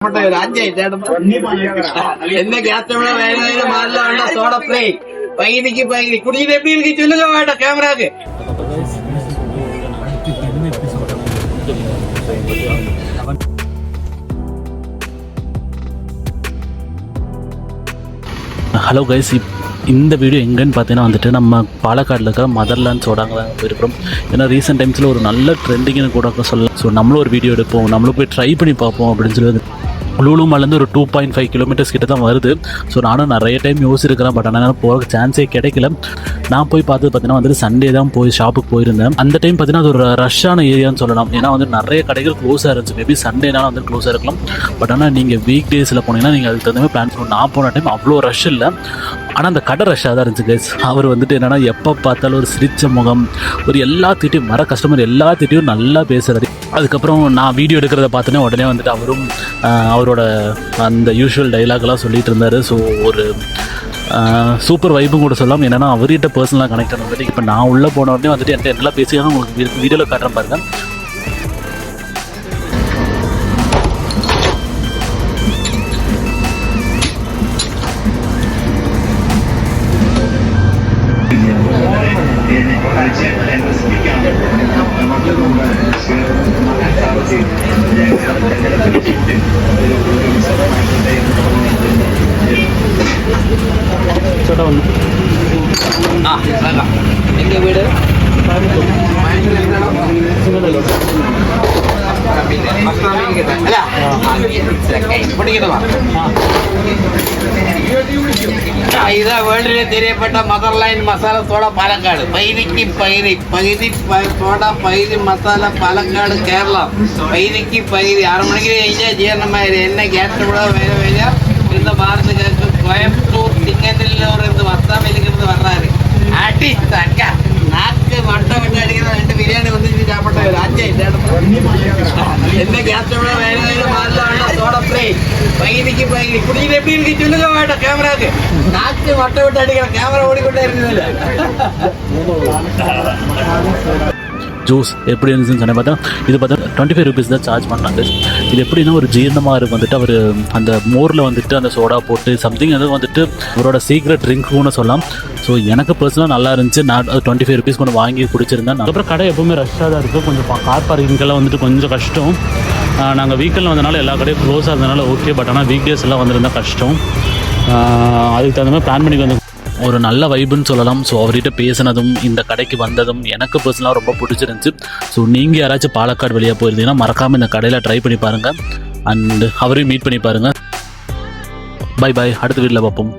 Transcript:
என்ன கேப்டனோட வேலையில மாறல சோட பிளே பையனுக்கு குடியில எப்படி இருக்கு சொல்லுங்க வேண்டாம் கேமராக்கு. ஹலோ கைஸ், இந்த வீடியோ எங்கன்னு பார்த்தீங்கன்னா வந்துட்டு நம்ம பாலக்காடில் இருக்கிற மதர்லாண்ட் சோடாங்க தான் போயிருக்கிறோம். ஏன்னா ரீசெண்ட் டைம்ஸில் ஒரு நல்ல ட்ரெண்டிங்னு கூட சொல்லலாம். ஸோ நம்மளும் ஒரு வீடியோ எடுப்போம், நம்மளும் போய் ட்ரை பண்ணி பார்ப்போம் அப்படின்னு சொல்லி லூலுமாலேருந்து ஒரு 2.5 கிலோமீட்டர்ஸ் கிட்ட தான் வருது. ஸோ நானும் நிறைய டைம் யோசிச்சிருக்கிறேன், பட் ஆனால் போகிறதுக்கு சான்ஸே கிடைக்கல. நான் போய் பார்த்தீங்கன்னா வந்துட்டு சண்டே தான் போய் ஷாப்புக்கு போயிருந்தேன். அந்த டைம் பார்த்தீங்கன்னா அது ஒரு ரஷ்ஷான ஏரியான்னு சொல்லலாம். ஏன்னா வந்து நிறைய கடைகள் க்ளோஸாக இருந்துச்சு. மேபி சண்டேனால வந்து க்ளோஸாக இருக்கலாம். பட் ஆனால் நீங்கள் வீக் டேஸில் போனீங்கன்னா நீங்கள் அதுக்கு தகுந்த மாதிரி பிளான் பண்ணணும். நான் போன டைம் அவ்வளோ ரஷ் இல்லை, ஆனால் அந்த கடை ரஷ்ஷாக தான் இருந்துச்சு கைஸ். அவர் வந்துட்டு என்னென்னா எப்போ பார்த்தாலும் ஒரு சிரிச்ச முகம், ஒரு எல்லாத்திட்டையும் வர கஸ்டமர் எல்லாத்திட்டையும் நல்லா பேசுகிறாரு. அதுக்கப்புறம் நான் வீடியோ எடுக்கிறத பார்த்தோன்னே உடனே வந்துட்டு அவரும் அவரோட அந்த யூஷுவல் டைலாக்லாம் சொல்லிட்டு இருந்தார். ஸோ ஒரு சூப்பர் வைப்பும் கூட சொல்லலாம். என்னென்னா அவர்கிட்ட பர்சனலாக கனெக்ட் ஆன வந்துட்டு இப்போ நான் உள்ளே போன உடனே வந்துட்டு என்கிட்ட என்னெல்லாம் பேசியாலும் உங்களுக்கு வீடியோவில் காட்டுறேன் பாருங்கள். எங்க வீடு இதான் வேர்ல்டிலே தெரியப்பட்ட மதர்லைன் மசாலா சோடா பாலக்காடு. பைதிக்கு பகுதி சோடா பகுதி மசாலா பாலக்காடு கேரளா. பைதிக்கு பகுதி 6 மணிக்கு കഴിഞ്ഞാൽ ജീർണമായത് എന്നെ ഗ്യാസ് கூட வேலை வேலையா இந்த பாரத்துக்கு கோயம்புத்தூர் சிங்கநல்லூர் இருந்து வத்தாமையிலிருந்து வர்றாரு. அடி தக்க நாக்கு மட்டை விட்டு அடிக்கிற 2 பிரியாணி வந்து சாப்பிட்டாரு. என்ன கேப்டனோட வேலையில மாறல சோட பிளே பையனுக்கு குடியில எப்படி இருக்கு சொல்லுங்க வேண்டாம் கேமராக்கு. நாக்கு மட்டை விட்டு அடிக்கிற கேமரா ஓடிக்கொண்டே இருக்குது. ஜூஸ் எப்படி இருந்துச்சுன்னு சொன்ன பார்த்தா இது பார்த்தா 25 ருபீஸ் தான் சார்ஜ் பண்ணாங்க. இது எப்படின்னா ஒரு ஜீரணமாக இருக்கு வந்துட்டு அவர் அந்த மோரில் வந்துட்டு அந்த சோடா போட்டு சம்திங் அது வந்துட்டு அவரோட சீக்ரெட் ட்ரிங்க்னு சொல்லலாம். ஸோ எனக்கு பர்சனலாக நல்லா இருந்துச்சு. நான் 25 ருபீஸ் கொண்டு வாங்கி குடிச்சிருந்தேன். அதுக்கப்புறம் கடை எப்போவுமே ரஷ்ஷாக தான் இருக்குது. கொஞ்சம் கார் பார்க்கிங்கெல்லாம் வந்துட்டு கொஞ்சம் கஷ்டம். நாங்கள் வீக்கெண்டில் வந்தனால எல்லா கடையும் க்ளோஸாக இருந்தனால ஓகே. பட் ஆனால் வீக் டேஸ் எல்லாம் வந்திருந்தால் கஷ்டம். அதுக்கு தகுந்த மாதிரி பிளான் பண்ணி வந்து ஒரு நல்ல வைப்புன்னு சொல்லலாம். ஸோ அவர்கிட்ட பேசினதும் இந்த கடைக்கு வந்ததும் எனக்கு பர்சனலாக ரொம்ப பிடிச்சிருந்துச்சு. ஸோ நீங்கள் யாராச்சும் பாலக்காடு வழியாக போயிருந்தீங்கன்னா மறக்காமல் இந்த கடையில் ட்ரை பண்ணி பாருங்கள். அண்ட் அவரையும் மீட் பண்ணி பாருங்கள். பை பாய், அடுத்த வீட்டில் பார்ப்போம்.